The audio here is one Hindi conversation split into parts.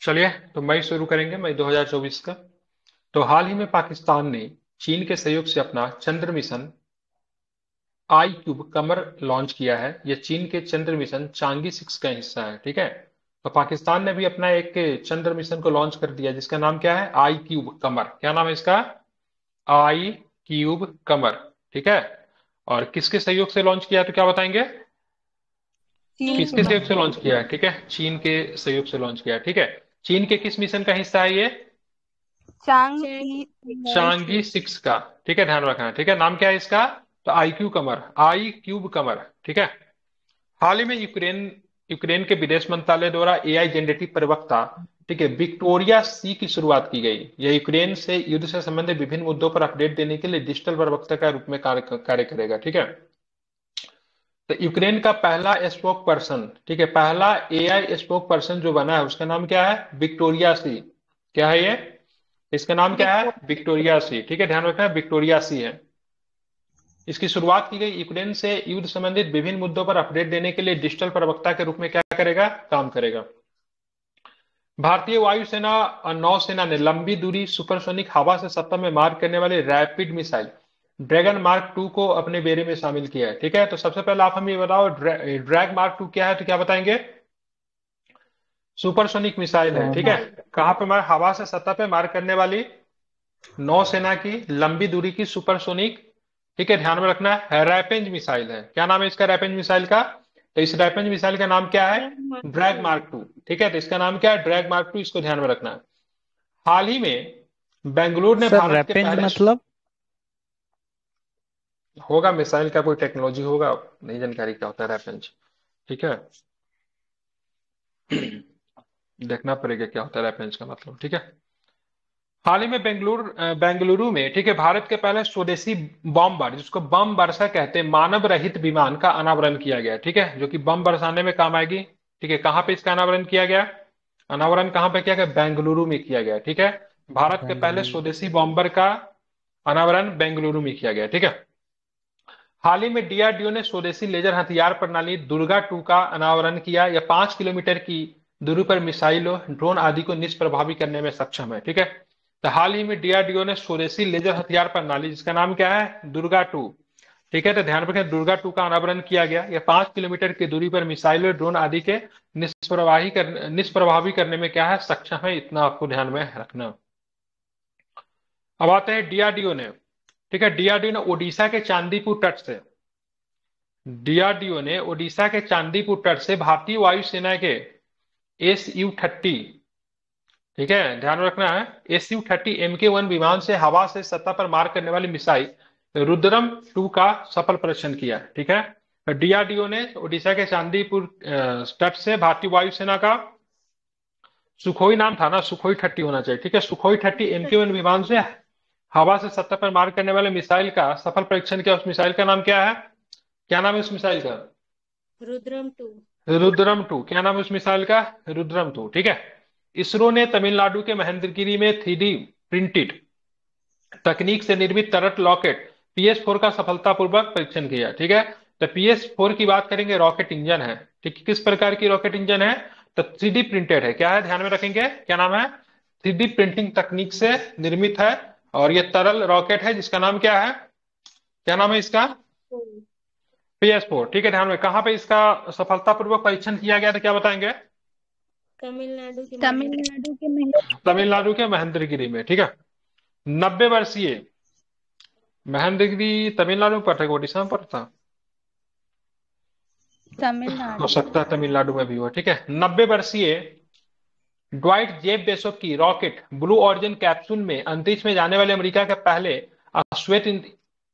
चलिए, तो मई शुरू करेंगे, मई 2024 का। तो हाल ही में पाकिस्तान ने चीन के सहयोग से अपना चंद्र mission iCube Qamar launch किया है। यह चीन के चंद्र मिशन चांगी 6 का हिस्सा है। ठीक है। तो पाकिस्तान ने भी अपना एक चंद्र मिशन को लॉन्च कर दिया, जिसका नाम क्या है? आई क्यूब कमर। क्या नाम है इसका? आई क्यूब कमर। ठीक है। और किसके सहयोग से लॉन्च किया है, तो क्या बताएंगे? चीन के किसके सहयोग साथ। से लॉन्च किया है? ठीक है, चीन के सहयोग से लॉन्च किया है। ठीक है। चीन के किस मिशन का हिस्सा है ये? चांग ई चांगी 6 का। ठीक है, ध्यान रखना है। ठीक है, नाम क्या है इसका? तो I Q Qamar, I cube कमर। ठीक है। हाल ही में यूक्रेन यूक्रेन के विदेश मंत्रालय द्वारा एआई जनरेटिव प्रवक्ता, ठीक है, विक्टोरिया सी की शुरुआत की गई। यह यूक्रेन से युद्ध से संबंधित विभिन्न मुद्दों पर अपडेट देने के लिए डिजिटल प्रवक्ता का रूप में कार्य करेगा। ठीक है। तो यूक्रेन का पहला स्पोक पर्सन, ठीक है, पहला एआई स्पोक पर्सन जो बना है, उसका नाम क्या है? विक्टोरिया सी। क्या है ये? इसका नाम क्या है? विक्टोरिया। विक्टोरिया सी। ठीक है, ध्यान रखना, विक्टोरिया सी है। इसकी शुरुआत की गई। यूक्रेन से युद्ध संबंधित विभिन्न मुद्दों पर अपडेट देने के लिए डिजिटल प्रवक्ता के रूप में क्या करेगा? काम करेगा। भारतीय वायुसेना और नौसेना ने लंबी दूरी सुपरसोनिक हवा से सतह में मार करने वाले रैपिड मिसाइल ड्रैगन मार्क 2 को अपने बेड़े में शामिल किया है। ठीक है। तो सबसे पहले आप हमें ये बताओ, ड्रैग मार्क 2 क्या है, तो क्या बताएंगे? सुपरसोनिक मिसाइल है। ठीक है। कहां पे मार? हवा से सतह पे मार करने वाली नौसेना की लंबी दूरी की सुपरसोनिक, ठीक है, ध्यान में रखना है, रैपेंज मिसाइल है। क्या नाम है इसका रैपेंज मिसाइल का? तो इस रैपेंज मिसाइल का नाम क्या है? Drag mark 2। ठीक है। तो इसका नाम क्या है? Drag mark 2। इसको ध्यान में रखना है। हाल ही में बेंगलुरु ने सर भारत के रैपेंज पहले मतलब? होगा मिसाइल का कोई टेक्नोलॉजी होगा, नहीं जानकारी क्या होता है रैपेंज। ठीक है। देखना पड़ेगा क्या होता है रैपेंज का मतलब। ठीक है। हाल ही में बेंगलुरु में, ठीक है, भारत के पहले स्वदेशी बम, जिसको बम वर्षा कहते हैं, मानव रहित विमान का अनावरण किया गया। ठीक है, जो कि बम बरसाने में काम आएगी। ठीक है, कहां पे इसका अनावरण किया गया? अनावरण कहां पे किया गया? बेंगलुरु में किया गया। ठीक है। भारत के पहले बेंगलुरु। स्वदेशी बॉम्बर का अनावरण बेंगलुरु में किया गया। ठीक है। हाल ही में डीआरडीओ ने स्वदेशी लेजर हथियार प्रणाली दुर्गा 2 का अनावरण किया। यह 5 किलोमीटर की दूरी पर मिसाइलों, ड्रोन आदि को निष्प्रभावी करने में सक्षम है। ठीक है। तो हाल ही में डीआरडीओ ने स्वदेशी लेजर हथियार प्रणाली, जिसका नाम क्या है? दुर्गा 2। ठीक है। तो ध्यान रखें, दुर्गा 2 का अनावरण किया गया। यह 5 किलोमीटर की दूरी पर मिसाइलों, ड्रोन आदि के निष्प्रभावी करने में क्या है? सक्षम है। इतना आपको ध्यान में रखना। अब आते हैं डीआरडीओ ने, ठीक है, डीआरडीओ ने ओडिशा के चांदीपुर तट से डीआरडीओ ने ओडिशा के चांदीपुर तट से भारतीय वायुसेना के SU-30, ठीक है, ध्यान रखना है, SU-30 MK-1 विमान से हवा से सतह पर मार करने वाली मिसाइल रुद्रम 2 का सफल परीक्षण किया। ठीक है। डीआरडीओ ने ओडिशा के चांदीपुर तट से भारतीय वायुसेना का सुखोई, नाम था ना, सुखोई 30 होना चाहिए। ठीक है, सुखोई 30 MK-1 विमान से हवा से सतह पर मार करने वाले मिसाइल का सफल परीक्षण किया। उस मिसाइल का नाम क्या है? क्या नाम है उस मिसाइल का? रुद्रम टू। रुद्रम 2। क्या नाम है उस मिसाइल का? रुद्रम 2। ठीक है। इसरो ने तमिलनाडु के महेंद्रगिरी में 3D प्रिंटेड तकनीक से निर्मित तरल रॉकेट PS4 का सफलतापूर्वक परीक्षण किया। ठीक है। तो PS4 की बात करेंगे, रॉकेट इंजन है। ठीक है, किस प्रकार की रॉकेट इंजन है? तो 3D प्रिंटेड है। क्या है, ध्यान में रखेंगे, क्या नाम है? 3D प्रिंटिंग तकनीक से निर्मित है। और यह तरल रॉकेट है, जिसका नाम क्या है? क्या नाम है इसका? PS4। ठीक है, ध्यान में, कहां पे इसका सफलतापूर्वक परीक्षण किया गया था, क्या बताएंगे? तमिलनाडु के तमिलनाडु के महेंद्रगिरी में। ठीक है। 90 वर्षीय महेंद्रगिरी तमिलनाडु में पड़ता है कि उड़ीसा में पड़ता? हो तमिलनाडु। सकता है तमिलनाडु में भी हो। ठीक है। 90 वर्षीय ड्वाइट जेफ बेसो की रॉकेट ब्लू ऑरिजिन कैप्सूल में अंतरिक्ष में जाने वाले अमेरिका के पहले अश्वेत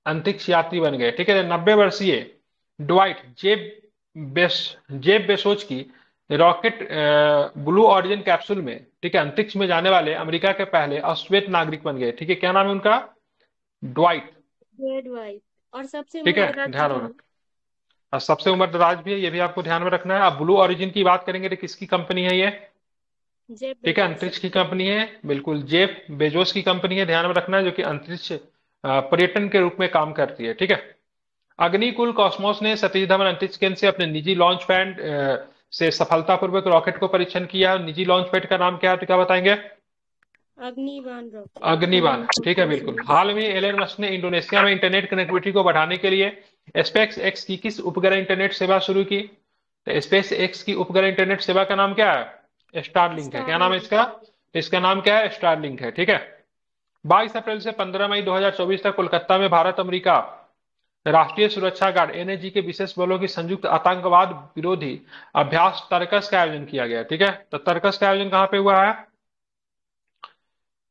अंतरिक्ष यात्री बन गए। ठीक है। 90 वर्षीय ड्वाइट जेफ बेसोच की रॉकेट ब्लू ऑरिजिन कैप्सूल में, ठीक है, अंतरिक्ष में जाने वाले अमेरिका के पहले अश्वेत नागरिक बन गए। ठीक है, क्या नाम है उनका? ड्वाइट। Red white. और सबसे ठीक है, उम्रदराज ध्यान में कौन? रख। और सबसे उम्रदराज भी है, ये भी आपको ध्यान में रखना है। अब ब्लू ऑरिजिन की बात करेंगे तो किसकी कंपनी है ये? जेफ ठीक है, बेजोस। अंतरिक्ष की कंपनी है, बिल्कुल, जेफ बेजोस की कंपनी है। ध्यान में रखना है, जो कि अंतरिक्ष पर्यटन के रूप में काम करती है। ठीक है। अग्निकुल कॉस्मोस ने सतीश धवन अंतरिक्ष केंद्र से अपने निजी लॉन्च पैड से सफलतापूर्वक रॉकेट को परीक्षण किया, निजी लॉन्च पैड का नाम क्या है, तो क्या बताएंगे? अग्निबाण रॉकेट। अग्निबाण, ठीक है बिल्कुल। हाल में एलन मस्क ने इंडोनेशिया में इंटरनेट कनेक्टिविटी को बढ़ाने के लिए स्पेस एक्स की किस उपग्रह इंटरनेट सेवा शुरू की? तो स्पेस एक्स की उपग्रह इंटरनेट सेवा का नाम क्या है? स्टारलिंक है। क्या नाम है स्टारलिंक। इसका? इसका नाम क्या है? स्टारलिंक है, ठीक है। 22 अप्रैल से 15 मई 2024 तक कोलकाता में भारत अमेरिका राष्ट्रीय सुरक्षा गार्ड एनएसजी के विशेष बलों की संयुक्त आतंकवाद विरोधी अभ्यास तर्कस का आयोजन किया गया, ठीक है। तो तर्कस का आयोजन कहाँ पे हुआ है?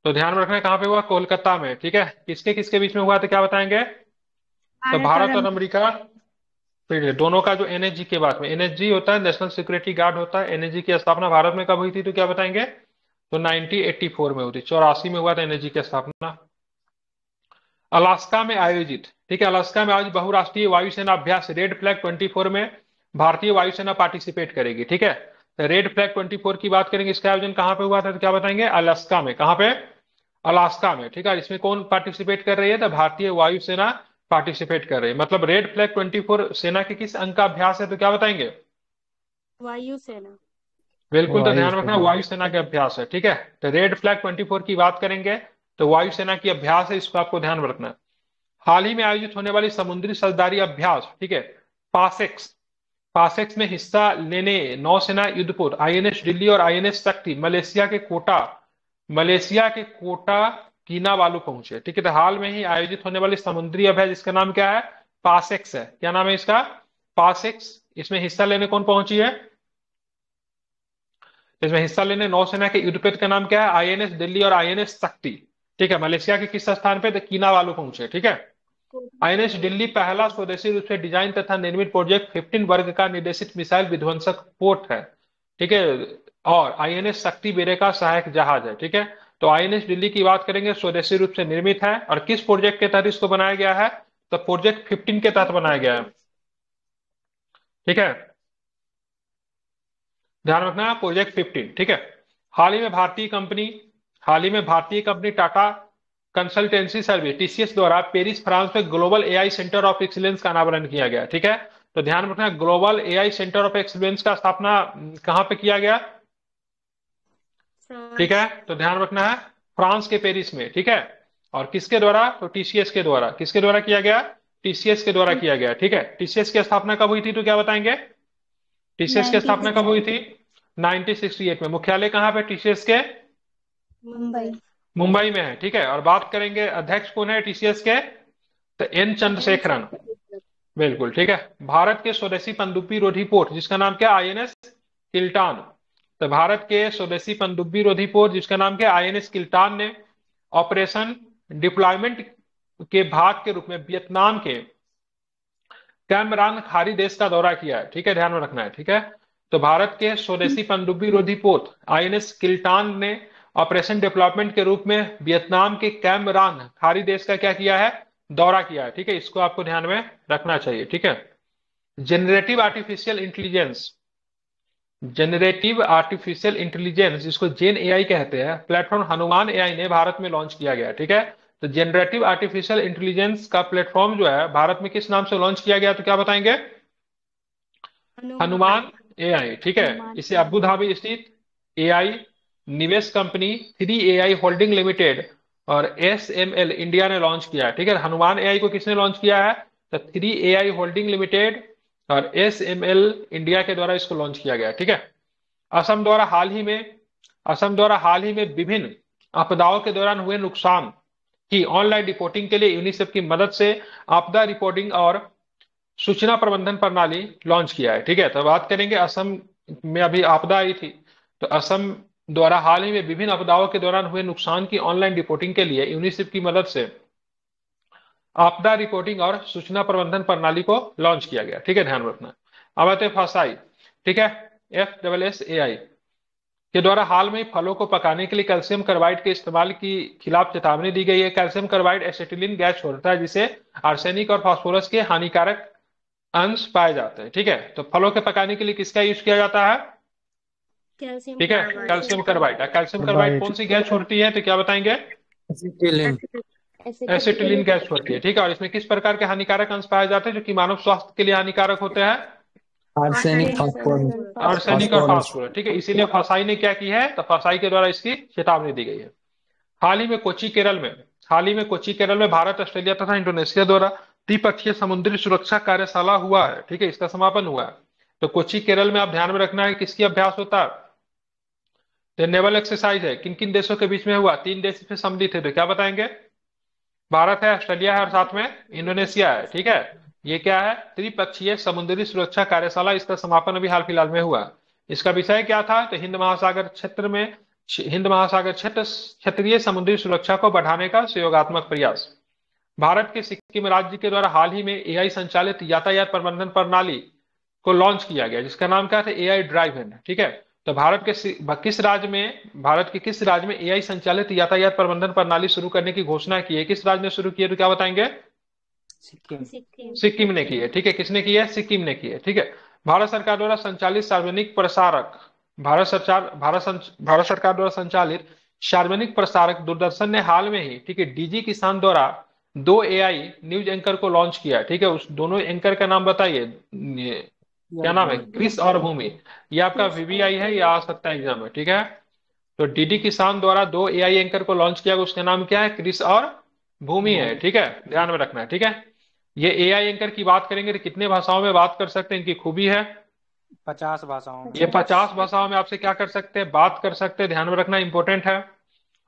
तो ध्यान में रखना है, कहाँ पे हुआ? कोलकाता में, ठीक है। किसके किसके बीच में हुआ, तो क्या बताएंगे? तो भारत और भारत और अमेरिका, फिर दोनों का जो एनएसजी के बाद में, एनएसजी होता है नेशनल सिक्योरिटी गार्ड होता है, एनएसजी की स्थापना भारत में कब हुई थी, तो क्या बताएंगे? तो 1984 में हुई थी, 84 में हुआ था एनएसजी की स्थापना। अलास्का में आयोजित, ठीक है, अलास्का में आज बहुराष्ट्रीय वायुसेना अभ्यास रेड फ्लैग 24 में भारतीय वायुसेना पार्टिसिपेट करेगी, ठीक है। तो रेड फ्लैग 24 की बात करेंगे, इसका आयोजन कहाँ पे हुआ था, तो क्या बताएंगे? अलास्का में। कहाँ पे? अलास्का में, ठीक है। इसमें कौन पार्टिसिपेट कर रही है? तो भारतीय वायुसेना पार्टिसिपेट कर रही है। मतलब रेड फ्लैग 24 सेना के किस अंग का अभ्यास है, तो क्या बताएंगे? वायुसेना। बिल्कुल, तो ध्यान रखना वायुसेना। वायुसेना के अभ्यास है, ठीक है। तो रेड फ्लैग 24 की बात करेंगे तो वायुसेना की अभ्यास है, इसको आपको ध्यान में रखना है। हाल ही में आयोजित होने वाली समुद्री साझेदारी अभ्यास, ठीक है, पासेक्स, पासेक्स में हिस्सा लेने नौसेना युद्धपोत आईएनएस दिल्ली और आईएनएस शक्ति मलेशिया के कोटा कीनावालू पहुंचे, ठीक है। तो हाल में ही आयोजित होने वाली समुद्री अभ्यास, इसका नाम क्या है? पासेक्स है। क्या नाम है इसका? पासेक्स। इसमें हिस्सा लेने कौन पहुंची है? इसमें हिस्सा लेने नौसेना के युद्धपोत का नाम क्या है? आईएनएस दिल्ली और आईएनएस शक्ति, ठीक है। मलेशिया के किस स्थान पे? तो कीनावालू पहुंचे, ठीक है। आईएनएस दिल्ली पहला स्वदेशी रूप से डिजाइन तथा निर्मित प्रोजेक्ट 15 वर्ग का निर्देशित मिसाइल विध्वंसक पोत है, ठीक है। और आईएनएस शक्ति बेड़े का सहायक जहाज है, ठीक है। तो आईएनएस दिल्ली की बात करेंगे, स्वदेशी रूप से निर्मित है, और किस प्रोजेक्ट के तहत इसको बनाया गया है? तो प्रोजेक्ट 15 के तहत बनाया गया है, ठीक है। ध्यान रखना, प्रोजेक्ट 15, ठीक है। हाल ही में भारतीय company Tata consultancy service TCS द्वारा पेरिस फ्रांस में global AI centre of excellence का अनावरण किया गया, ठीक है। तो ध्यान रखना, global AI centre of excellence का स्थापना कहां पे किया गया? फ्रांस। ठीक है, तो ध्यान रखना है फ्रांस के पेरिस में, ठीक है। और किसके द्वारा? तो टीसीएस के द्वारा। किसके द्वारा किया गया? टीसीएस के द्वारा किया गया, ठीक है। टीसीएस की स्थापना कब हुई थी, तो क्या बताएंगे? टीसीएस की स्थापना कब हुई थी? 1968 में। मुख्यालय कहाँ पे टीसीएस के? मुंबई। मुंबई में है, ठीक है। और बात करेंगे अध्यक्ष कौन है टीसीएस के? तो एन चंद्रशेखरन, बिल्कुल, ठीक है। भारत के स्वदेशी पनडुब्बी रोधी पोत जिसका नाम क्या? आईएनएस किल्टान। तो भारत के स्वदेशी पनडुब्बी रोधी पोत जिसका नाम क्या? आईएनएस किल्टान ने ऑपरेशन डिप्लॉयमेंट के भाग के रूप में वियतनाम के कैमरान खाड़ी देश का दौरा किया है, ठीक है। ध्यान में रखना है, ठीक है। तो भारत के स्वदेशी पनडुब्बी रोधी पोत आईएनएस किल्टान ने ऑपरेशन डेवलपमेंट के रूप में वियतनाम के कैमरान खाड़ी देश का क्या किया है? दौरा किया है, ठीक है। इसको आपको ध्यान में रखना चाहिए, ठीक है। जेनरेटिव आर्टिफिशियल इंटेलिजेंस जिसको जेन एआई कहते हैं, प्लेटफॉर्म हनुमान एआई ने भारत में लॉन्च किया गया, ठीक है। तो जेनरेटिव आर्टिफिशियल इंटेलिजेंस का प्लेटफॉर्म जो है भारत में किस नाम से लॉन्च किया गया, तो क्या बताएंगे? हनुमान एआई, ठीक है। हनुमान। इसे अबू धाबी स्थित एआई निवेश कंपनी 3 एआई होल्डिंग लिमिटेड और एसएमएल इंडिया ने लॉन्च किया है, ठीक है। हनुमान एआई को किसने लॉन्च किया है? तो 3 एआई होल्डिंग लिमिटेड और एसएमएल इंडिया के द्वारा इसको लॉन्च किया गया, ठीक है। असम द्वारा हाल ही में विभिन्न आपदाओं के दौरान हुए नुकसान की ऑनलाइन रिपोर्टिंग के लिए यूनिसेफ की मदद से आपदा रिपोर्टिंग और सूचना प्रबंधन प्रणाली लॉन्च किया है, ठीक है। तो बात करेंगे असम में अभी आपदा आई थी, तो असम द्वारा हाल ही में विभिन्न आपदाओं के दौरान हुए नुकसान की ऑनलाइन रिपोर्टिंग के लिए यूनिसेफ की मदद से आपदा रिपोर्टिंग और सूचना प्रबंधन प्रणाली को लॉन्च किया गया, ठीक है। ध्यान रखना। अब आते हैं फसाई, ठीक है। FSSAI के द्वारा हाल में फलों को पकाने के लिए कैल्शियम कार्बाइड के इस्तेमाल की खिलाफ चेतावनी दी गई है। कैल्शियम कार्बाइड एसिटिलीन गैस छोड़ता है जिसे आर्सेनिक और फास्फोरस के हानिकारक अंश पाए जाते हैं, ठीक है। तो फलों के पकाने के लिए किसका यूज किया जाता है? कैल्शियम ठीक है, carbide. Calcium carbide. Calcium carbide carbide. कौन सी गैस छोड़ती है, तो क्या बताएंगे? एसिटिलीन। एसिटिलीन गैस छोड़ती है, ठीक है। और इसमें किस प्रकार के हानिकारक अंश पाए जाते हैं जो कि मानव स्वास्थ्य के लिए हानिकारक होते हैं? आर्सेनिक आर्सेनिक आर्सेनिक और फास्फोरस। फास्फोरस, ठीक है। इसीलिए फसाई ने क्या की है, तो फसाई के द्वारा इसकी चेतावनी दी गई है। हाल ही में कोची केरल में हाल ही में कोची केरल में भारत, ऑस्ट्रेलिया तथा इंडोनेशिया द्वारा द्विपक्षीय समुद्री सुरक्षा कार्यशाला हुआ है, ठीक है, इसका समापन हुआ है। तो कोची केरल में आप ध्यान में रखना है किसकी अभ्यास होता है, तो नेवल एक्सरसाइज है। किन किन देशों के बीच में हुआ, 3 देश इसमें सम्मिलित थे, तो क्या बताएंगे, भारत है, ऑस्ट्रेलिया है और साथ में इंडोनेशिया है, ठीक है। ये क्या है, त्रिपक्षीय समुद्री सुरक्षा कार्यशाला, इसका समापन अभी हाल फिलहाल में हुआ। इसका विषय क्या था, तो हिंद महासागर क्षेत्र क्षेत्रीय समुद्री सुरक्षा को बढ़ाने का सहयोगात्मक प्रयास। भारत के सिक्किम राज्य के द्वारा हाल ही में एआई संचालित यातायात प्रबंधन प्रणाली को लॉन्च किया गया, जिसका नाम क्या था, एआई ड्राइव है, ठीक है। तो भारत के किस राज्य में एआई संचालित यातायात प्रबंधन प्रणाली शुरू करने की घोषणा की है, किस राज्य ने शुरू की है, तो क्या बताएंगे, सिक्किम। सिक्किम ने की है, ठीक है। किसने की है, सिक्किम ने की है, ठीक है। भारत सरकार द्वारा संचालित सार्वजनिक प्रसारक भारत सरकार द्वारा संचालित सार्वजनिक प्रसारक दूरदर्शन ने हाल में ही, ठीक है, डीजी किसान द्वारा 2 एआई न्यूज एंकर को लॉन्च किया, ठीक है। उस दोनों एंकर का नाम बताइए, क्या नाम है, क्रिस और भूमि। ये आपका वीवीआई है, ये आ सकता है एग्जाम में, ठीक है। तो डीडी किसान द्वारा 2 एआई एंकर को लॉन्च किया, उसका नाम क्या है, क्रिस और भूमि है, ठीक है, ध्यान में रखना है, ठीक है। ये एआई एंकर की बात करेंगे तो कितने भाषाओं में बात कर सकते हैं, इनकी खूबी है, 50 भाषाओं में। ये 50 भाषाओं में आपसे क्या कर सकते हैं, बात कर सकते हैं, ध्यान में रखना इंपॉर्टेंट है।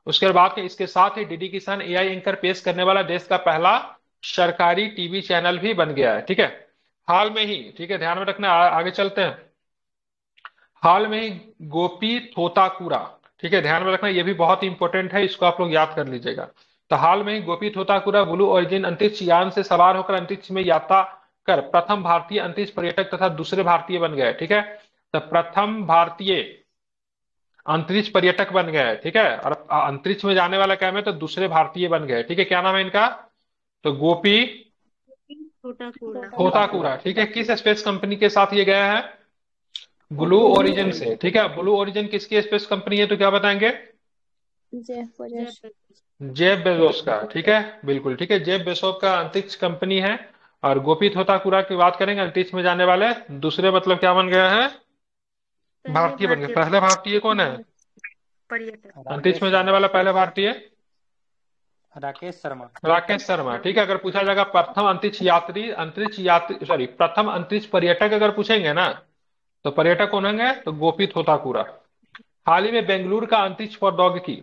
उसके बाद इसके साथ ही डीडी किसान एआई एंकर पेश करने वाला देश का पहला सरकारी टीवी चैनल भी बन गया है, ठीक है, हाल में ही, ठीक है, ध्यान में रखना। आगे चलते हैं। हाल में ही गोपी थोताकुरा, ठीक है, ध्यान में रखना, ये भी बहुत इंपॉर्टेंट है, इसको आप लोग याद कर लीजिएगा। तो हाल में ही गोपी थोताकुरा ब्लू ओरिजिन अंतरिक्ष यान से सवार होकर अंतरिक्ष में यात्रा कर प्रथम भारतीय अंतरिक्ष पर्यटक तथा दूसरे भारतीय बन गए, ठीक है। तो प्रथम भारतीय अंतरिक्ष पर्यटक बन गए, ठीक है, और अंतरिक्ष में जाने वाला क्या है, तो दूसरे भारतीय बन गए, ठीक है। क्या नाम है इनका, तो गोपी छोटा कूड़ा थोताकुरा, ठीक है। किस स्पेस कंपनी के साथ ये गया है, ब्लू ओरिजिन से, ठीक है। ब्लू ओरिजिन किसकी स्पेस कंपनी है, तो क्या बताएंगे, जेफ बेजोस का, ठीक है, बिल्कुल, ठीक है, जेफ बेजोस का अंतरिक्ष कंपनी है। और गोपी थोताकुरा की बात करेंगे, अंतरिक्ष में जाने वाले दूसरे, मतलब क्या बन गया है, भारतीय बन गए। पहले भारतीय कौन है, पर्यटक अंतरिक्ष में जाने वाला पहले भारतीय, राकेश शर्मा। राकेश शर्मा, ठीक है। अगर पूछा जाएगा प्रथम अंतरिक्ष यात्री सॉरी प्रथम अंतरिक्ष पर्यटक अगर पूछेंगे ना, तो पर्यटक कौन होंगे, तो गोपी थोताकुरा। हाल ही में बेंगलुरु का अंतरिक्ष प्रौद्योगिकी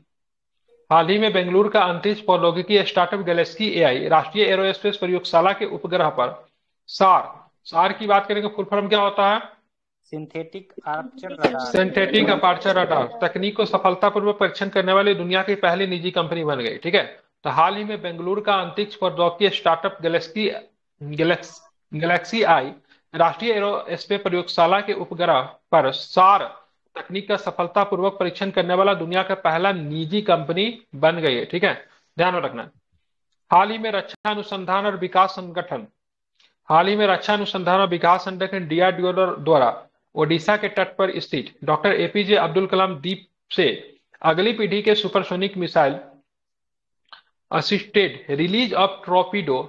हाल ही में बेंगलुरु का अंतरिक्ष प्रौद्योगिकी स्टार्टअप गैलेक्सी एआई राष्ट्रीय एरोस्पेस प्रयोगशाला के उपग्रह पर सार सार की बात करेंगे, फुल फॉर्म क्या होता है, synthetic Archer radar. Synthetic aperture radar तकनीक को सफलतापूर्वक परीक्षण करने वाली दुनिया की पहली निजी कंपनी बन गई, ठीक है। तो हाल ही में बेंगलुरु का अंतरिक्ष प्रौद्योगिकी स्टार्टअप गैलेक्सी आई राष्ट्रीय एरोस्पेस प्रयोगशाला के उपग्रह पर सार तकनीक का सफलतापूर्वक परीक्षण करने वाला दुनिया का पहला निजी कंपनी बन गई है, ठीक है, ध्यान में रखना। हाल ही में रक्षा अनुसंधान और विकास संगठन हाल ही में रक्षा अनुसंधान और विकास संगठन डीआरडीओ द्वारा ओडिशा के तट पर स्थित डॉक्टर एपीजे अब्दुल कलाम द्वीप से अगली पीढ़ी के supersonic missile assisted release of torpedo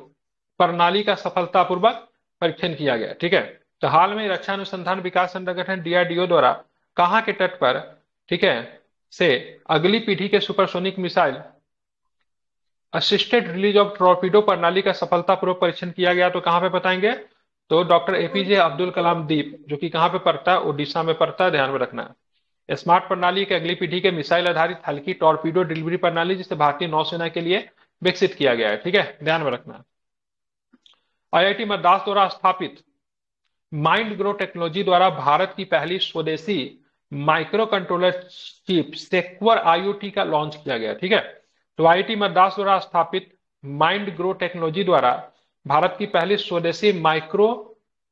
प्रणाली का सफलतापूर्वक परीक्षण किया गया, ठीक है। तो हाल में रक्षा अनुसंधान विकास संगठन डीआरडीओ द्वारा कहाँ के तट पर, ठीक है, से अगली पीढ़ी के supersonic missile assisted release of torpedo प्रणाली का सफलतापूर्वक परीक्षण किया गया, तो कहां पे बताएंगे, तो डॉक्टर एपीजे अब्दुल कलाम द्वीप, जो कि कहां पे पड़ता है, उड़ीसा में पड़ता है, ध्यान में रखना है। स्मार्ट प्रणाली के अगली पीढ़ी के मिसाइल आधारित हल्की टॉर्पीडो डिलीवरी प्रणाली, जिसे भारतीय नौसेना के लिए विकसित किया गया है, ठीक है, ध्यान में रखना। आईआईटी मद्रास द्वारा स्थापित माइंड ग्रो टेक्नोलॉजी द्वारा भारत की पहली स्वदेशी माइक्रो कंट्रोलर चिप सेक्वर आईओटी का लॉन्च किया गया, ठीक है। तो आईआईटी मद्रास द्वारा स्थापित माइंड ग्रो टेक्नोलॉजी द्वारा भारत की पहली स्वदेशी माइक्रो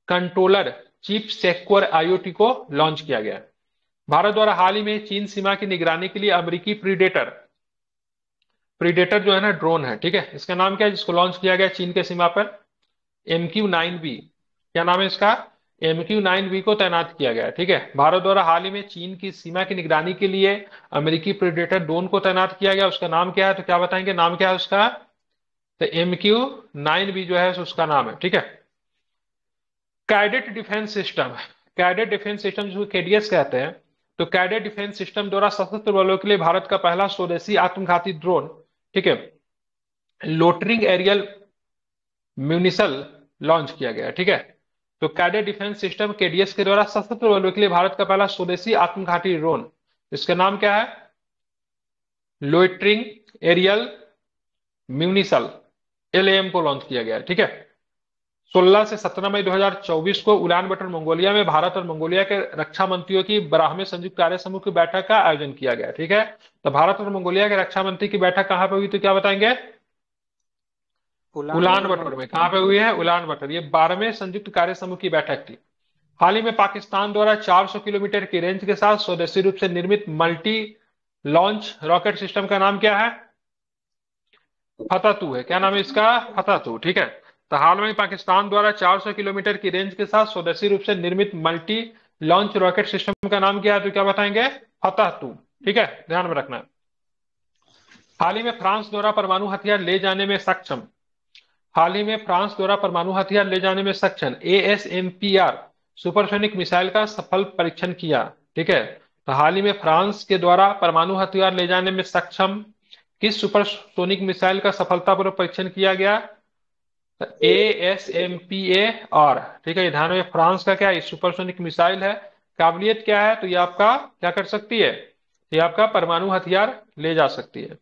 कंट्रोलर चिप सेक्वर आईओटी को लॉन्च किया गया। भारत द्वारा हाल ही में चीन सीमा की निगरानी के लिए अमेरिकी प्रीडेटर जो है ना, ड्रोन है, ठीक है, इसका नाम क्या है, जिसको लॉन्च किया गया चीन के सीमा पर, MQ-9B, क्या नाम है इसका, MQ-9B को तैनात किया गया, ठीक है। भारत द्वारा हाल ही में चीन की सीमा की निगरानी के लिए अमेरिकी प्रीडेटर ड्रोन को तैनात किया गया, उसका नाम क्या है, तो क्या बताएंगे, नाम क्या है उसका, तो MQ-9B जो है उसका नाम है, ठीक है। Cadet defence system, cadet defence system जिसको केडीएस कहते हैं, तो कैडेट डिफेंस सिस्टम द्वारा सशस्त्र बलों के लिए भारत का पहला स्वदेशी आत्मघाती ड्रोन, ठीक है, लोटरिंग एरियल म्यूनिसल लॉन्च किया गया, ठीक है। तो कैडेट डिफेंस सिस्टम केडीएस के द्वारा सशस्त्र बलों के लिए भारत का पहला स्वदेशी आत्मघाती ड्रोन, इसका नाम क्या है, लोटरिंग एरियल म्यूनिसल एलएएम को लॉन्च किया गया, ठीक है। 16 से 17 मई 2024 को उलान बटर मंगोलिया में भारत और मंगोलिया के रक्षा मंत्रियों की 12वें संयुक्त कार्य समूह की बैठक का आयोजन किया गया, ठीक है। तो भारत और मंगोलिया के रक्षा मंत्री की बैठक कहां पे हुई, तो क्या बताएंगे, उलान बटर में। कहां पे हुई है, उलान बटर। ये 12वें संयुक्त कार्य समूह की बैठक थी। हाल ही में पाकिस्तान द्वारा 400 किलोमीटर की रेंज के साथ स्वदेशी रूप से निर्मित मल्टी लॉन्च रॉकेट सिस्टम का नाम क्या है, फतह 2 है। क्या नाम है इसका, फतह 2, ठीक है। तो हाल में पाकिस्तान द्वारा 400 किलोमीटर की रेंज के साथ स्वदेशी रूप से निर्मित मल्टी लॉन्च रॉकेट सिस्टम का नाम क्या है, तो क्या बताएंगे, फतह 2, ठीक है, ध्यान में रखना। हाल ही में फ्रांस द्वारा परमाणु हथियार ले जाने में सक्षम, हाल ही में फ्रांस द्वारा परमाणु हथियार ले जाने में सक्षम ASMPR सुपरसोनिक मिसाइल का सफल परीक्षण किया, ठीक है। तो हाल ही में फ्रांस के द्वारा परमाणु हथियार ले जाने में सक्षम किस सुपरसोनिक मिसाइल का सफलतापूर्वक परीक्षण किया गया, ASMPAR, ठीक है। ध्यान में, फ्रांस का क्या है, सुपरसोनिक मिसाइल है। काबिलियत क्या है, तो ये आपका क्या कर सकती है, ये आपका परमाणु हथियार ले जा सकती है।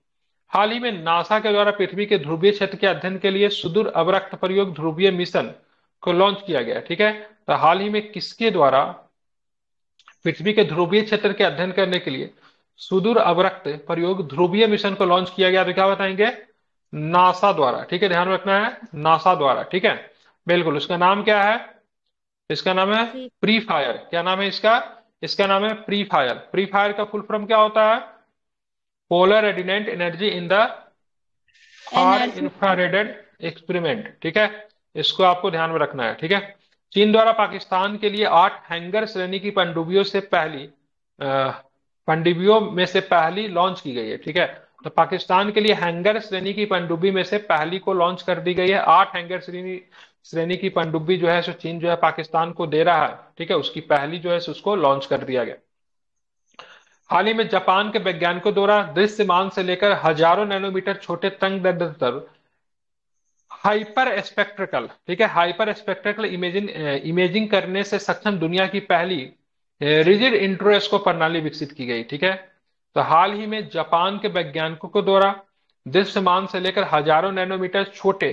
हाल ही में नासा के द्वारा पृथ्वी के ध्रुवीय क्षेत्र के अध्ययन के लिए सुदूर अवरक्त प्रयोग ध्रुवीय मिशन को लॉन्च किया गया, ठीक है। तो हाल ही में किसके द्वारा पृथ्वी के ध्रुवीय क्षेत्र के अध्ययन करने के लिए सुदूर अवरक्त प्रयोग ध्रुवीय मिशन को लॉन्च किया गया, तो क्या बताएंगे, नासा द्वारा, ठीक है, ध्यान रखना है, नासा द्वारा, ठीक है, बिल्कुल। उसका नाम क्या है, इसका नाम है प्री फायर। क्या नाम है इसका, इसका नाम है प्री फायर। प्री फायर का फुल फॉर्म क्या होता है, polar radiant energy in the far infrared experiment, ठीक है, इसको आपको ध्यान में रखना है, ठीक है। चीन द्वारा पाकिस्तान के लिए 8 हैंगर श्रेणी की पनडुब्बियों में से पहली लॉन्च की गई है, ठीक है। तो पाकिस्तान के लिए हैंगर श्रेणी की पनडुब्बी में से पहली को लॉन्च कर दी गई है। 8 हैंगर श्रेणी की पनडुब्बी जो है सो चीन जो है पाकिस्तान को दे रहा है, ठीक है, उसकी पहली जो है उसको लॉन्च कर दिया गया। हाल ही में जापान के वैज्ञानिकों द्वारा दृश्यमान से लेकर हजारों नैनोमीटर छोटे तरंग दैर्ध्य हाइपर स्पेक्ट्रिकल, ठीक है, हाइपर स्पेक्ट्रिकल इमेजिंग करने से सक्षम दुनिया की पहली रिजिड इंट्रोस्कोप प्रणाली विकसित की गई, ठीक है। तो हाल ही में जापान के वैज्ञानिकों के द्वारा दृश्यमान से लेकर हजारों नैनोमीटर छोटे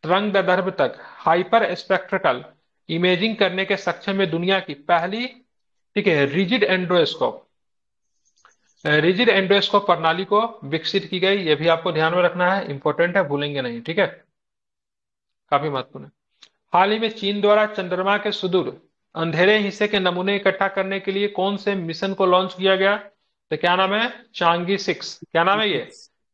तरंग दैर्ध्य तक हाइपर स्पेक्ट्रिकल इमेजिंग करने के सक्षम में दुनिया की पहली, ठीक है, रिजिड एंडोस्कोप प्रणाली को विकसित की गई। ये भी आपको ध्यान में रखना है, इंपॉर्टेंट है, भूलेंगे नहीं, ठीक है, काफी महत्वपूर्ण है। हाल ही में चीन द्वारा चंद्रमा के सुदूर अंधेरे हिस्से के नमूने इकट्ठा करने के लिए कौन से मिशन को लॉन्च किया गया, तो क्या नाम है, चांगी 6। क्या नाम है ये,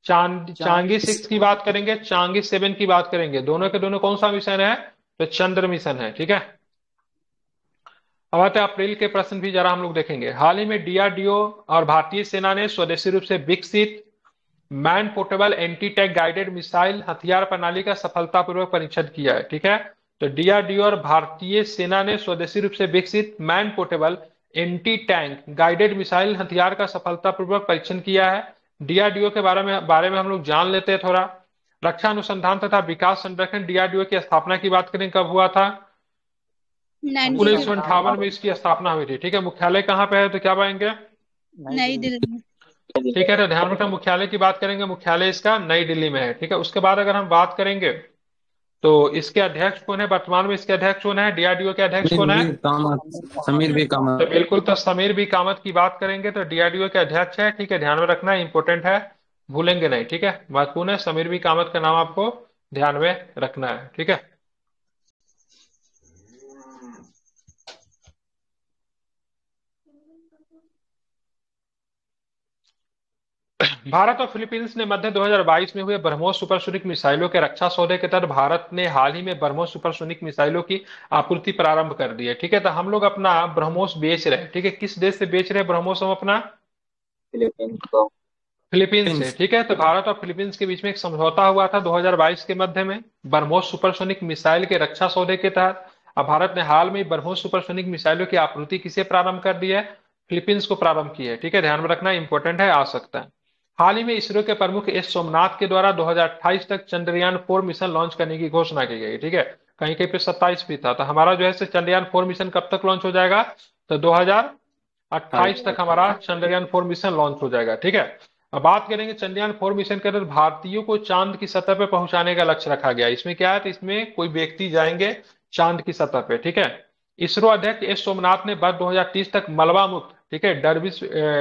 चांगी 6 की बात करेंगे, चांगी 7 की बात करेंगे, दोनों के दोनों कौन सा मिशन है, तो चंद्र मिशन है, ठीक है। अब आते हैं अप्रैल के प्रश्न भी जरा हम लोग देखेंगे। हाल ही में डीआरडीओ और भारतीय सेना ने स्वदेशी रूप से विकसित man portable anti tank guided missile हथियार प्रणाली का सफलतापूर्वक परीक्षण किया है, ठीक है। तो डीआरडीओ और भारतीय सेना ने स्वदेशी रूप से विकसित man portable anti tank guided missile हथियार का सफलतापूर्वक परीक्षण किया है। डीआरडीओ के बारे में हम लोग जान लेते हैं थोड़ा। रक्षा अनुसंधान तथा विकास संगठन डीआरडीओ की स्थापना की बात करें, कब हुआ था, 1958 में इसकी स्थापना हुई थी, ठीक है। मुख्यालय कहाँ पे है, तो क्या पाएंगे, नई दिल्ली में। ठीक है। तो ध्यान रखना, मुख्यालय की बात करेंगे, मुख्यालय इसका नई दिल्ली में है, ठीक है। उसके बाद अगर हम बात करेंगे तो इसके अध्यक्ष कौन है, वर्तमान में इसके अध्यक्ष कौन है, डीआरडीओ के अध्यक्ष कौन है, समीर भी कामत। तो बिल्कुल, तो समीर भी कामत की बात करेंगे तो डीआरडीओ के अध्यक्ष है, ठीक है, ध्यान में रखना, इंपॉर्टेंट है, भूलेंगे नहीं, ठीक है, महत्वपूर्ण है। समीर भी कामत का नाम आपको ध्यान में रखना है, ठीक है। भारत और फिलीपींस ने मध्य 2022 में हुए ब्रह्मोस सुपरसोनिक मिसाइलों के रक्षा सौदे के तहत भारत ने हाल ही में ब्रह्मोस सुपरसोनिक मिसाइलों की आपूर्ति प्रारंभ कर दी है, ठीक है। तो हम लोग अपना ब्रह्मोस बेच रहे हैं, ठीक है, किस देश से बेच रहे हैं ब्रह्मोस हम अपना, फिलीपींस से, ठीक है। तो भारत और फिलीपींस के बीच में एक समझौता हुआ था 2022 के मध्य में ब्रह्मोस सुपरसोनिक मिसाइल के रक्षा सौदे के तहत। अब भारत ने हाल में ब्रह्मोस सुपरसोनिक मिसाइलों की आपूर्ति किसे प्रारंभ कर दी है? फिलीपींस को प्रारंभ की है। ठीक है, ध्यान में रखना, इंपॉर्टेंट है, आ सकता है। हाल ही में इसरो के प्रमुख एस सोमनाथ के द्वारा 2028 तक चंद्रयान-4 मिशन लॉन्च करने की घोषणा की गई। ठीक है, कहीं कहीं पे 27 भी था। तो हमारा जो है चंद्रयान-4 मिशन कब तक लॉन्च हो जाएगा? तो 2028 तक हमारा चंद्रयान-4 मिशन लॉन्च हो जाएगा। ठीक है, अब बात करेंगे चंद्रयान-4 मिशन के अंदर भारतीयों को चांद की सतह पर पहुंचाने का लक्ष्य रखा गया। इसमें क्या है? तो इसमें कोई व्यक्ति जाएंगे चांद की सतह पे। ठीक है, इसरो अध्यक्ष एस सोमनाथ ने वर्ष 2030 तक मलबा मुक्त, ठीक है,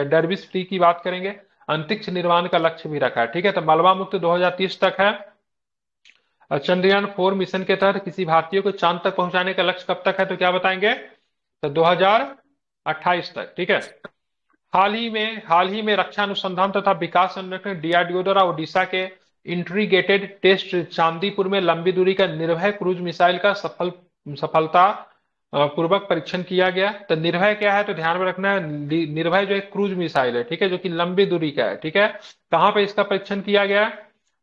डरविश फ्री की बात करेंगे, अंतरिक्ष निर्माण का लक्ष्य भी रखा है। ठीक है, तो मलबा मुक्त 2030 तक है। चंद्रयान-4 मिशन के तहत किसी भारतीय को चांद तक पहुंचाने का लक्ष्य कब तक है? तो क्या बताएंगे? तो 2028 तक। ठीक है, हाल ही में रक्षा अनुसंधान तथा विकास संगठन डीआरडीओ द्वारा ओडिशा के इंटीग्रेटेड टेस्ट चांदीपुर में लंबी दूरी का निर्भय क्रूज मिसाइल का सफलता पूर्वक परीक्षण किया गया। तो निर्भय क्या है? तो ध्यान में रखना है, निर्भय जो एक क्रूज मिसाइल है, ठीक है, जो कि लंबी दूरी का है। ठीक है, कहां पे इसका परीक्षण किया गया?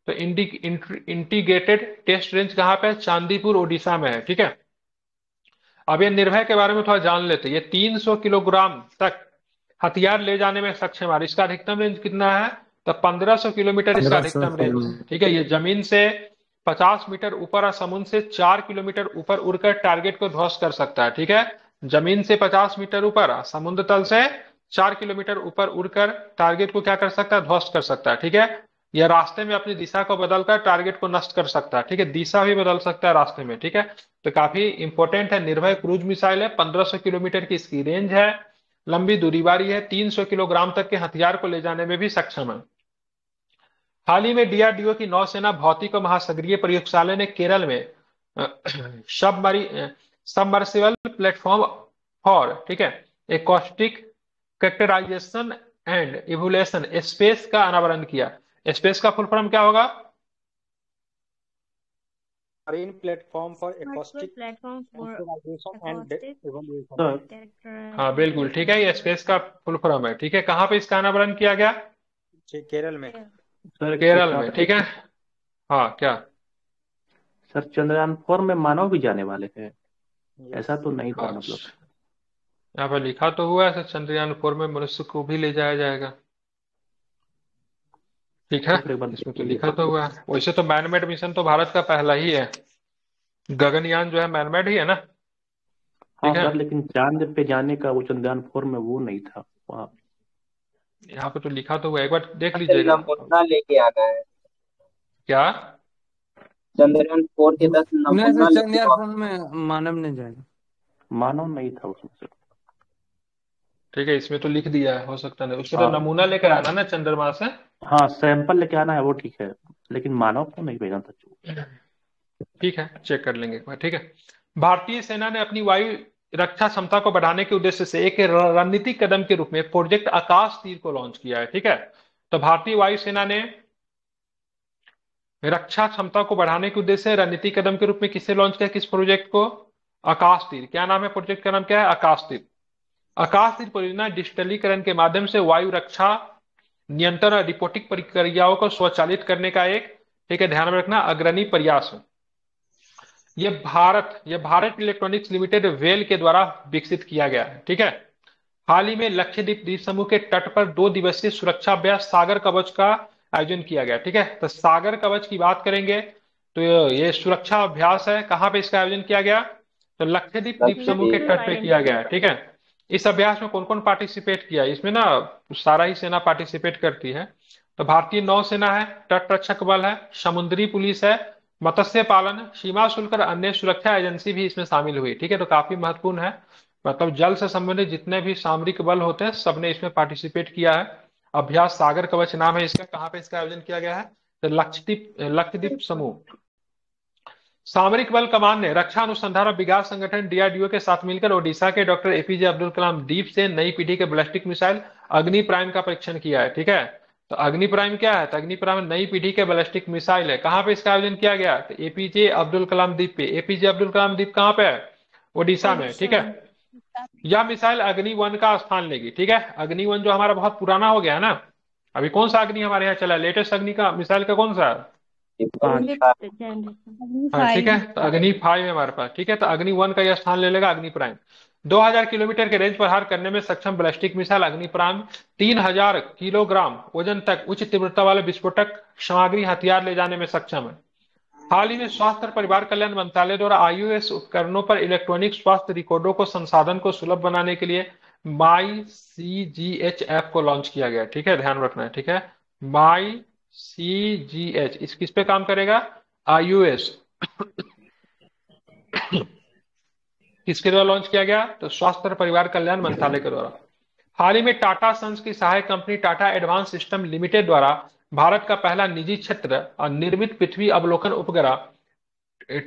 तो इंटीग्रेटेड टेस्ट रेंज कहां पे? चांदीपुर ओडिशा में है। ठीक है, अब ये निर्भय के बारे में थोड़ा जान लेते हैं। ये 300 किलोग्राम तक हथियार ले जाने में सक्षम है। इसका अधिकतम रेंज कितना है? तो 1500 किलोमीटर इसका 1500 अधिकतम रेंज। ठीक है, ये जमीन से 50 मीटर ऊपर और समुद्र से 4 किलोमीटर ऊपर उड़कर टारगेट को ध्वस्त कर सकता है। ठीक है, जमीन से 50 मीटर ऊपर, समुद्र तल से 4 किलोमीटर ऊपर उड़कर टारगेट को क्या कर सकता है? ध्वस्त कर सकता है। ठीक है, यह रास्ते में अपनी दिशा को बदलकर टारगेट को नष्ट कर सकता है। ठीक है, दिशा भी बदल सकता है रास्ते में। ठीक है, तो काफी इंपॉर्टेंट है। निर्भय क्रूज मिसाइल है, 1500 किलोमीटर की इसकी रेंज है, लंबी दूरी वाली है, 300 किलोग्राम तक के हथियार को ले जाने में भी सक्षम है। हाल ही में डीआरडीओ की नौसेना भौतिक और महासागरीय प्रयोगशाला ने केरल में सबमर्सिबल प्लेटफॉर्म फॉर, ठीक है, acoustic characterization and evolution space का अनावरण किया। स्पेस का फुल फॉर्म क्या होगा? Marine platform for acoustic platform for characterization and evolution. Sir हाँ बिल्कुल ठीक है, ये स्पेस का फुल फॉर्म है। ठीक है, कहाँ पे इसका अनावरण किया गया? केरल में। सर केरल में। ठीक है, हाँ क्या? सर चंद्रयान-4 में मानव भी जाने वाले हैं, ऐसा तो नहीं था मतलब। यहाँ पर लिखा तो हुआ है चंद्रयान-4 में मनुष्य को भी ले जाया जाएगा। ठीक है, इसमें तो लिखा तो हुआ है। वैसे तो मैनमेड मिशन तो भारत का पहला ही है, गगनयान जो है मैनमेड ही है ना। हाँ ठीक है, सर, लेकिन चांद पे जाने का वो चंद्रयान-4 में वो नहीं था वहाँ। यहाँ पे तो लिखा तो हुआ है, एक बार देख लीजिएगा। नमूना लेके आना है क्या? चंद्रयान-4 के 10 नमूना लेके चंद्रयान-4 में मानव नहीं जाएगा। मानव नहीं था उसमें सर। ठीक है, इसमें तो लिख दिया है, हो सकता है उसको तो हाँ। नमूना लेकर आना ना चंद्रमा से। हाँ, सैंपल लेके आना है वो ठीक है, लेकिन मानव को नहीं भेजना था। ठीक है, चेक कर लेंगे एक बार। ठीक है, भारतीय सेना ने अपनी वायु रक्षा क्षमता को बढ़ाने के उद्देश्य से एक रणनीतिक कदम के रूप में प्रोजेक्ट आकाश तीर को लॉन्च किया है। ठीक है, तो भारतीय वायुसेना ने रक्षा क्षमता को बढ़ाने के उद्देश्य से रणनीतिक कदम के रूप में किसे लॉन्च किया? किस प्रोजेक्ट को? आकाश तीर। क्या नाम है प्रोजेक्ट का? नाम क्या है? आकाश तीर। आकाश तीर परियोजना डिजिटलीकरण के माध्यम से वायु रक्षा नियंत्रण और रिपोर्टिंग प्रक्रियाओं को स्वचालित करने का एक, ठीक है, ध्यान में रखना, अग्रणी प्रयास है। यह भारत इलेक्ट्रॉनिक्स लिमिटेड वेल के द्वारा विकसित किया गया है। ठीक है, हाल ही में लक्षद्वीप द्वीप समूह के तट पर 2 दिवसीय सुरक्षा अभ्यास सागर कवच का आयोजन किया गया। ठीक है, तो सागर कवच की बात करेंगे तो ये सुरक्षा अभ्यास है। कहां पे इसका आयोजन किया गया? तो लक्षद्वीप द्वीप समूह के तट पे किया गया है। ठीक है, इस अभ्यास में कौन कौन पार्टिसिपेट किया? इसमें ना सारा ही सेना पार्टिसिपेट करती है। तो भारतीय नौसेना है, तट रक्षक बल है, समुद्री पुलिस है, मत्स्य पालन, सीमा शुल्क और अन्य सुरक्षा एजेंसी भी इसमें शामिल हुई। ठीक है, तो काफी महत्वपूर्ण है, मतलब जल से संबंधित जितने भी सामरिक बल होते हैं सबने इसमें पार्टिसिपेट किया है। अभ्यास सागर कवच नाम है इसका। कहाँ पे इसका आयोजन किया गया है? तो लक्षद्वीप समूह। सामरिक बल कमान ने रक्षा अनुसंधान और विकास संगठन डीआरडीओ के साथ मिलकर ओडिशा के डॉक्टर एपीजे अब्दुल कलाम द्वीप से नई पीढ़ी के बैलिस्टिक मिसाइल अग्नि प्राइम का परीक्षण किया है। ठीक है, तो अग्नि प्राइम क्या है? तो अग्नि प्राइम नई पीढ़ी के बैलिस्टिक मिसाइल है। कहाँ पे इसका आयोजन किया गया? तो एपीजे अब्दुल कलाम द्वीप पे। एपीजे अब्दुल कलाम द्वीप कहाँ पे है? ओडिशा में। ठीक है, यह मिसाइल अग्नि 1 का स्थान लेगी। ठीक है, अग्नि 1 जो हमारा बहुत पुराना हो गया है ना, अभी कौन सा अग्नि हमारे यहाँ चला है? लेटेस्ट अग्नि का मिसाइल का कौन सा? पाँच। फिफ्थ अग्नि जनरेशन। हाँ ठीक 5। है, तो अग्नि 5 है हमारे पास। ठीक है, तो अग्नि 1 का यह स्थान ले लेगा अग्नि प्राइम। 2000 किलोमीटर के रेंज पर हार करने में सक्षम बैलिस्टिक मिसाइल अग्नि प्राइम 3000 किलोग्राम वजन तक उच्च तीव्रता वाले विस्फोटक सामग्री हथियार ले जाने में सक्षम है। हाल ही में स्वास्थ्य और परिवार कल्याण मंत्रालय द्वारा आईओएस उपकरणों पर इलेक्ट्रॉनिक स्वास्थ्य रिकॉर्डों को संसाधन को सुलभ बनाने के लिए माई CGH ऐप को लॉन्च किया गया। ठीक है, ध्यान रखना है। ठीक है, माई CGH इस किस पे काम करेगा? iOS किसके द्वारा लॉन्च किया गया? तो स्वास्थ्य और परिवार कल्याण मंत्रालय के द्वारा। हाल ही में टाटा सन्स की सहायक company Tata advance system limited द्वारा भारत का पहला निजी क्षेत्र और निर्मित पृथ्वी अवलोकन उपग्रह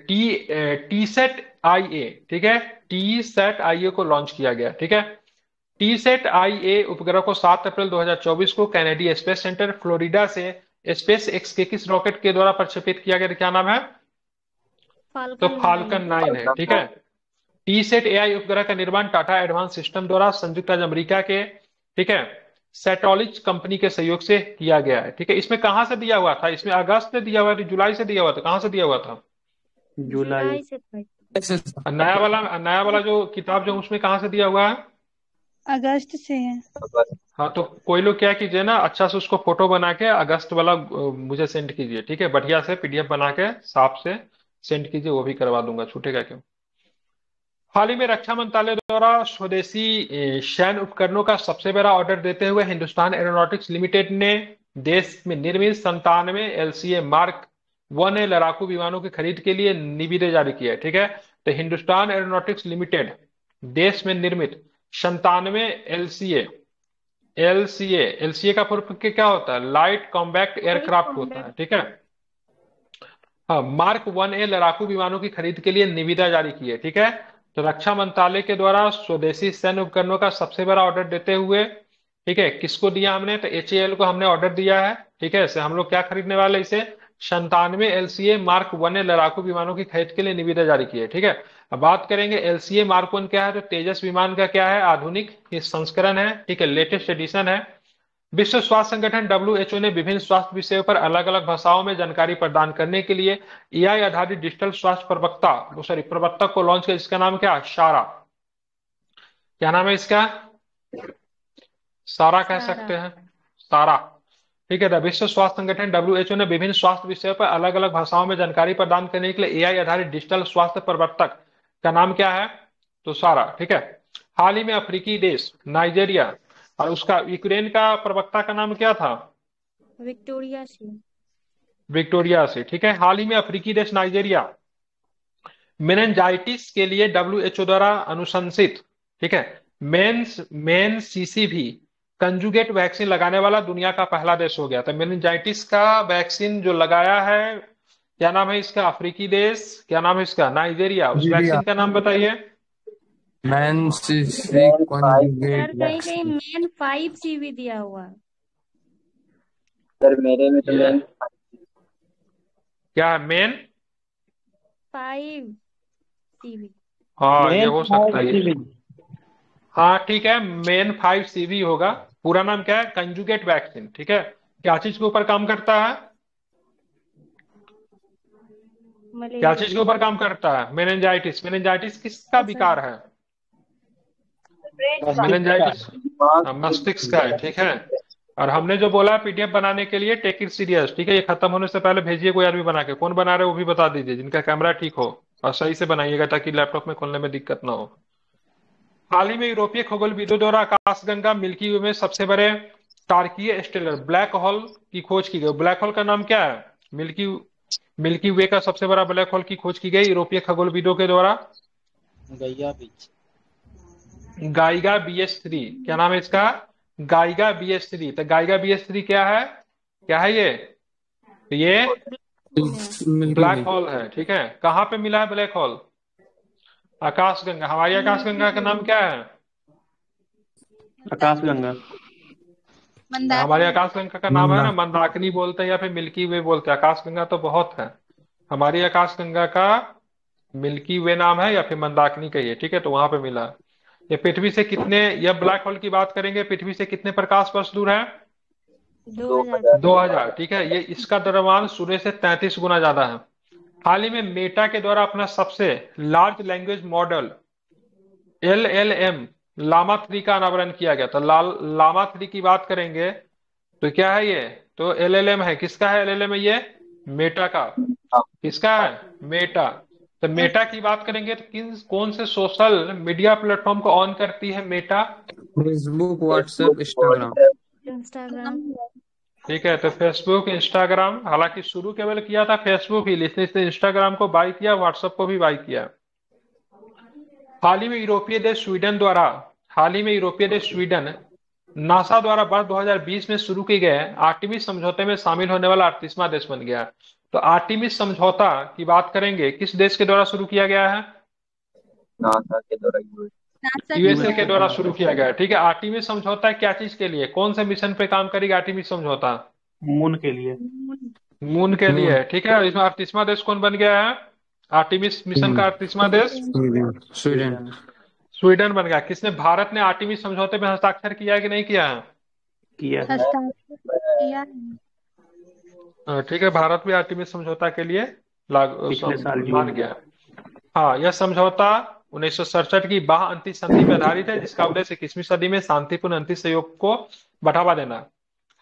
टीसैट IA, ठीक है, टीसैट IA को लॉन्च किया गया। ठीक है, टीसैट IA उपग्रह को 7 अप्रैल 2024 को कैनेडी स्पेस सेंटर फ्लोरिडा से स्पेस एक्स के किस रॉकेट के द्वारा प्रक्षेपित किया गया? क्या नाम है? तो फाल्कन 9 है। ठीक है, टीसैट AI उपग्रह का निर्माण टाटा एडवांस सिस्टम द्वारा संयुक्त राज्य अमेरिका के, ठीक है, सेटोलिज कंपनी के सहयोग से किया गया है। ठीक है, इसमें कहां से दिया हुआ था? इसमें अगस्त में दिया हुआ था, जुलाई से दिया हुआ था, कहां से दिया हुआ था? जुलाई। ऐसे सर। नया वाला जो किताब जो उसमें कहां से दिया हुआ है? अगस्त से है। हाँ, तो कोई लोग क्या कीजिए ना, अच्छा से उसको फोटो बना के अगस्त वाला मुझे सेंड कीजिए। ठीक है, बढ़िया से PDF बना के साफ से सेंड कीजिए, वो भी करवा दूंगा, छूटेगा क्यों। हाल ही में रक्षा मंत्रालय द्वारा स्वदेशी सैन्य उपकरणों का सबसे बड़ा ऑर्डर देते हुए हिंदुस्तान एरोनॉटिक्स लिमिटेड ने देश में निर्मित 97 LCA Mark 1A लड़ाकू विमानों की खरीद के लिए निविदा जारी किया है। ठीक है, तो हिंदुस्तान एरोनॉटिक्स लिमिटेड देश में निर्मित 97 LCA का पूर्व क्या होता है? लाइट कॉम्बैक्ट एयरक्राफ्ट होता है। ठीक है, हाँ, Mark 1A लड़ाकू विमानों की खरीद के लिए निविदा जारी की है। ठीक है, तो रक्षा मंत्रालय के द्वारा स्वदेशी सैन्य उपकरणों का सबसे बड़ा ऑर्डर देते हुए, ठीक है, किसको दिया हमने? तो HAL को हमने ऑर्डर दिया है। ठीक है, इसे हम लोग क्या खरीदने वाले? इसे 97 LCA Mark 1A लड़ाकू विमानों की खरीद के लिए निविदा जारी की है। ठीक है, अब बात करेंगे LCA Mark 1 क्या है। तो तेजस विमान का क्या है? आधुनिक संस्करण है। ठीक है, लेटेस्ट एडिशन है। विश्व स्वास्थ्य संगठन WHO ने विभिन्न स्वास्थ्य विषयों पर अलग अलग भाषाओं में जानकारी प्रदान करने के लिए AI आधारित डिजिटल स्वास्थ्य प्रवक्ता को लॉन्च किया, जिसका नाम क्या है? सारा। क्या नाम है इसका? सारा कह सकते हैं, सारा। ठीक है, विश्व स्वास्थ्य संगठन WHO ने विभिन्न स्वास्थ्य विषयों पर अलग अलग भाषाओं में जानकारी प्रदान करने के लिए AI आधारित डिजिटल स्वास्थ्य प्रवर्तक का नाम क्या है? तो सारा। ठीक है, हाल ही में अफ्रीकी देश नाइजीरिया और उसका यूक्रेन का प्रवक्ता का नाम क्या था? विक्टोरिया से। ठीक है, हाल ही में अफ्रीकी देश नाइजीरिया मेनिंजाइटिस के लिए WHO द्वारा अनुशंसित, ठीक है, मेन CCV कंजुगेट वैक्सीन लगाने वाला दुनिया का पहला देश हो गया। तो मेनिंजाइटिस का वैक्सीन जो लगाया है, क्या नाम है इसका? अफ्रीकी देश, क्या नाम है इसका? नाइजीरिया। उस वैक्सीन का नाम बताइए। मैन सीसी कॉन्जुगेट कहीं मेन 5 CV दिया हुआ है सर, मेरे में तो मेन क्या है? Main 5 CV। हाँ, ये हो सकता है। हाँ ठीक है, मेन 5 CV होगा। पूरा नाम क्या है? Conjugate vaccine. ठीक है, क्या चीज के ऊपर काम करता है? क्या चीज के ऊपर काम करता है? मेनिंजाइटिस। मेनिंजाइटिस किसका विकार है? मेनिंजाइटिस मस्तिष्क का है। ठीक है, और हमने जो बोला PDF बनाने के लिए, टेक इट सीरियस। ठीक है, ये खत्म होने से पहले भेजिए कोई आदमी बना के। कौन बना रहे वो भी बता दीजिए, जिनका कैमरा ठीक हो, और सही से बनाइएगा ताकि लैपटॉप में खोलने में दिक्कत ना हो। हाल ही में यूरोपीय खगोलविदों द्वारा आकाशगंगा मिल्की वे में सबसे बड़े तारकीय स्टेलर ब्लैक होल की खोज की गई। ब्लैक होल का नाम क्या है? मिल्की वे का सबसे बड़ा ब्लैक होल की खोज की गई यूरोपीय खगोलविदों के द्वारा। गाइगा BH3। क्या नाम है इसका? गाइगा BH3। तो गाइगा BH3 क्या है? क्या है ये? तो ये ब्लैक होल है। ठीक है, कहाँ पे मिला है ब्लैक होल? आकाशगंगा। हमारी आकाशगंगा का नाम क्या है? आकाशगंगा। हमारी आकाशगंगा का नाम है ना, मंदाकिनी बोलते हैं या फिर मिल्की वे बोलते हैं। आकाशगंगा तो बहुत है, हमारी आकाशगंगा का मिल्की वे नाम है या फिर मंदाकिनी कहिए। ठीक है, तो वहां पे मिला। ये पृथ्वी से कितने, यह ब्लैक होल की बात करेंगे, पृथ्वी से कितने प्रकाश वर्ष दूर है? 2000 2000, ठीक है। ये इसका द्रव्यमान सूर्य से 33 गुना ज्यादा है। हाल ही में मेटा के द्वारा अपना सबसे large language model LLM Llama 3 का अनावरण किया गया। तो लामा 3 की बात करेंगे तो क्या है ये? तो LLM है। किसका है LLM? ये मेटा का। किसका है? मेटा। तो मेटा की बात करेंगे तो कौन से सोशल मीडिया प्लेटफॉर्म को ऑन करती है Meta? Facebook, WhatsApp, Instagram. Instagram ठीक है, तो फेसबुक, इंस्टाग्राम। हालांकि शुरू केवल किया था फेसबुक ही, लेकिन इसने इंस्टाग्राम को बाय किया, व्हाट्सएप को भी बाय किया। हाल ही में यूरोपीय देश स्वीडन नासा द्वारा वर्ष 2020 में शुरू किए गए आर्टेमिस समझौते में शामिल होने वाला 38वां देश बन गया। तो आर्टेमिस समझौता की बात करेंगे, किस देश के द्वारा शुरू किया गया है? नासा के द्वारा USA के द्वारा शुरू किया गया है। ठीक है, आर्टेमिस समझौता क्या चीज के लिए, कौन से मिशन पे काम करेगी आर्टेमिस समझौता? मून के लिए। मून के लिए। ठीक है, इसमें 38वां देश कौन बन गया है? आर्टेमिस मिशन का 38वां देश स्वीडन। स्वीडन बन गया। किसने, भारत ने आर्टेमिस समझौते में हस्ताक्षर किया है कि नहीं किया है? किया है। हस्ताक्षर किया है। ठीक है, भारत भी आर्टेमिस समझौता के लिए पिछले साल मान जून गया। हाँ, यह समझौता 1967 की बाह अंतरिक्ष संधि पर आधारित है, जिसका उद्देश्य 21वीं सदी में शांतिपूर्ण अंतरिक्ष सहयोग को बढ़ावा देना है।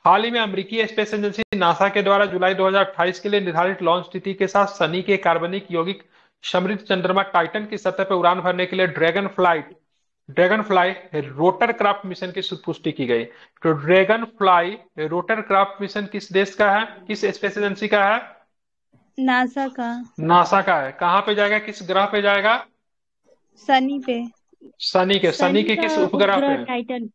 हाल ही में अमेरिकी स्पेस एजेंसी नासा के द्वारा जुलाई 2028 के लिए निर्धारित लॉन्च तिथि के साथ शनि के कार्बनिक यौगिक समृद्ध चंद्रमा टाइटन की सतह पर उड़ान भरने के लिए dragon fly rotor craft mission की पुष्टि की गई। तो dragon fly rotor craft mission किस देश का है, किस स्पेस एजेंसी का है? नासा का। नासा का है। कहाँ पे जाएगा, किस ग्रह पे जाएगा? सनी पे। शनि के किस उपग्रह पे? टाइटन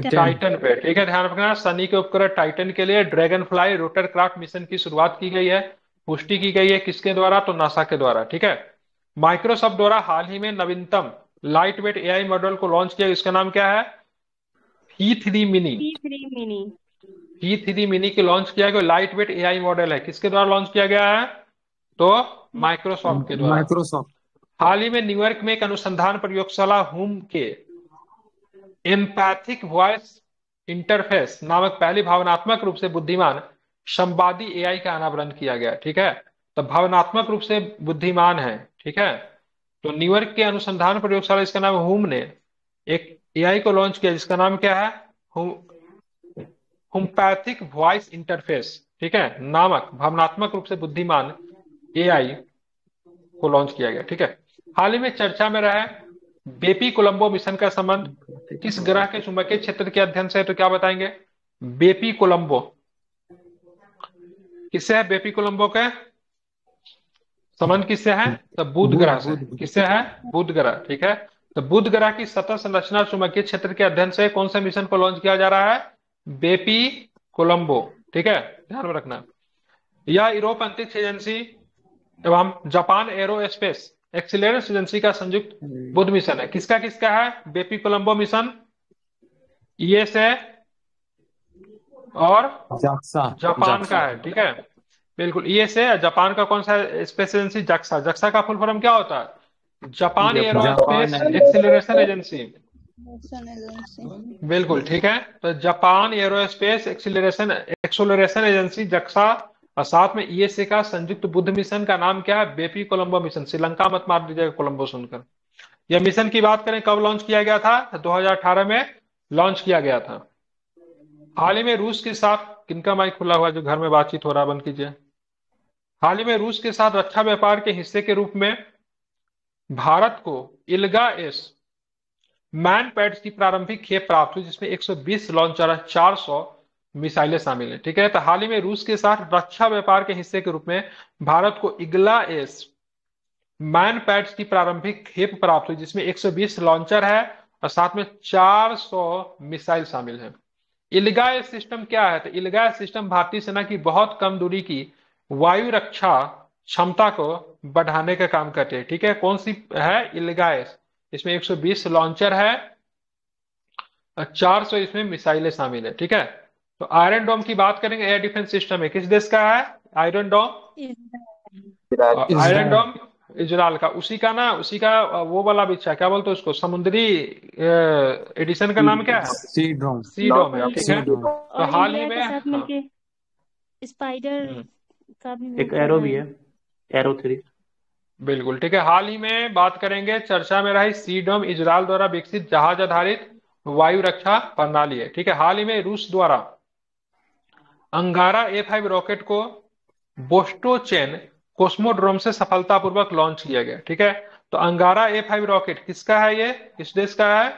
टाइटन पे। ठीक है, ध्यान रखना, शनि के उपग्रह टाइटन के लिए dragon fly rotor craft mission की शुरुआत की गई है, पुष्टि की गई है। किसके द्वारा? तो नासा के द्वारा। ठीक है, माइक्रोसॉफ्ट द्वारा हाल ही में नवीनतम लाइट वेट AI मॉडल को लॉन्च किया। इसका नाम क्या है? P3 mini. P3 मिनी की लॉन्च किया गया, लाइट वेट AI मॉडल है। किसके द्वारा लॉन्च किया गया है? तो माइक्रोसॉफ्ट के द्वारा। माइक्रोसॉफ्ट। हाल ही में न्यूयॉर्क में एक अनुसंधान प्रयोगशाला हुम के एम्पैथिक वॉइस इंटरफेस नामक पहली भावनात्मक रूप से बुद्धिमान संवादी AI का अनावरण किया गया। ठीक है, तो भावनात्मक रूप से बुद्धिमान है। ठीक है, तो न्यूयॉर्क के अनुसंधान प्रयोगशाला, इसका नाम हुम ने एक AI को लॉन्च किया, जिसका नाम क्या है? हुम्पैथिक वॉइस इंटरफेस, ठीक है, नामक भावनात्मक रूप से बुद्धिमान AI को लॉन्च किया गया। ठीक है, हाल ही में चर्चा में रहा बेपी कोलंबो मिशन का संबंध किस ग्रह के चुंबकीय क्षेत्र के अध्ययन से है? तो क्या बताएंगे? बेपी कोलंबो किससे है? बेपी कोलंबो के संबंध किससे है? तो बुध ग्रह से। किससे है? बुध ग्रह। ठीक है, तो बुध ग्रह की सतह संरचना चुंबकीय क्षेत्र के अध्ययन से कौन से मिशन को लॉन्च किया जा रहा है? बेपी कोलंबो। ठीक है, ध्यान में रखना। यह यूरोप अंतरिक्ष एजेंसी एवं जापान एरोस्पेस एक्सीलरेशन एजेंसी का संयुक्त बुध मिशन है। किसका है? बेपी कोलंबो मिशन USA और जापान का है। ठीक है, बिल्कुल, USA और जापान का कौन सा स्पेस एजेंसी? जक्सा का फुल फॉर्म क्या होता है? Japan aerospace acceleration agency. बिल्कुल ठीक है, तो जापान एरोस्पेस एक्सीलरेशन एजेंसी जक्सा, और साथ में USA का संयुक्त बुध मिशन का नाम क्या है? बेपी कोलंबो मिशन। श्रीलंका मत मार दीजिएगा कोलंबो सुनकर। यह मिशन की बात करें कब लॉन्च किया गया था? 2018 में लॉन्च किया गया था। हाल ही में रूस के साथ, किनका माइक खुला हुआ जो घर में बातचीत हो रहा, बंद कीजिए। हाल ही में रूस के साथ रक्षा व्यापार के हिस्से के रूप में भारत को इल्गा-एस मैन पैड्स की प्रारंभिक खेप प्राप्त हुई, जिसमें 120 लॉन्चर और 400 मिसाइलें शामिल हैं। ठीक है, तो हाल ही में रूस के साथ रक्षा व्यापार के हिस्से के रूप में भारत को इग्ला-एस मैन पैड्स की प्रारंभिक खेप प्राप्त हुई, जिसमें 120 लॉन्चर है और साथ में 400 मिसाइल शामिल है। इल्गा-एस सिस्टम क्या है? तो इल्गा-एस सिस्टम भारतीय सेना की बहुत कम दूरी की वायु रक्षा क्षमता को बढ़ाने का काम करते हैं। ठीक है, कौन सी है? इल्गा-एस। इसमें 120 लॉन्चर है और 400 इसमें मिसाइलें शामिल है। ठीक है, तो आयरन डोम की बात करेंगे, एयर डिफेंस सिस्टम है, किस देश का है आयरन डोम? आयरन डोम इजरायल का, उसी का वो वाला भी क्या बोलते हैं उसको, समुद्री एडिशन का नाम क्या है? C-DROM। सीडोम है, ठीक है। C-DROM। तो और हाल ही इंडिया में के साथ मिलके स्पाइडर का भी एक वो कर एरो रहा भी है, एरो 3। बिल्कुल ठीक है। हाल ही में बात करेंगे, चर्चा में रही सीडोम इजरायल द्वारा विकसित जहाज आधारित वायु रक्षा प्रणाली है, ठीक है। हाल ही में रूस द्वारा अंगारा A5 रॉकेट को बोस्टोचेन कोस्मोड्रोम से सफलतापूर्वक लॉन्च किया गया, ठीक है। तो अंगारा A5 रॉकेट किसका है? ये किस देश का है?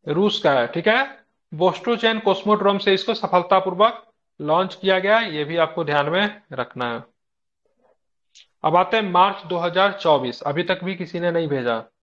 रूस का है, ठीक है। बोस्टोचेन कोस्मोड्रोम से इसको सफलतापूर्वक लॉन्च किया गया, ये भी आपको ध्यान में रखना है। अब आते हैं मार्च 2024, अभी तक भी किसी ने नहीं भेजा।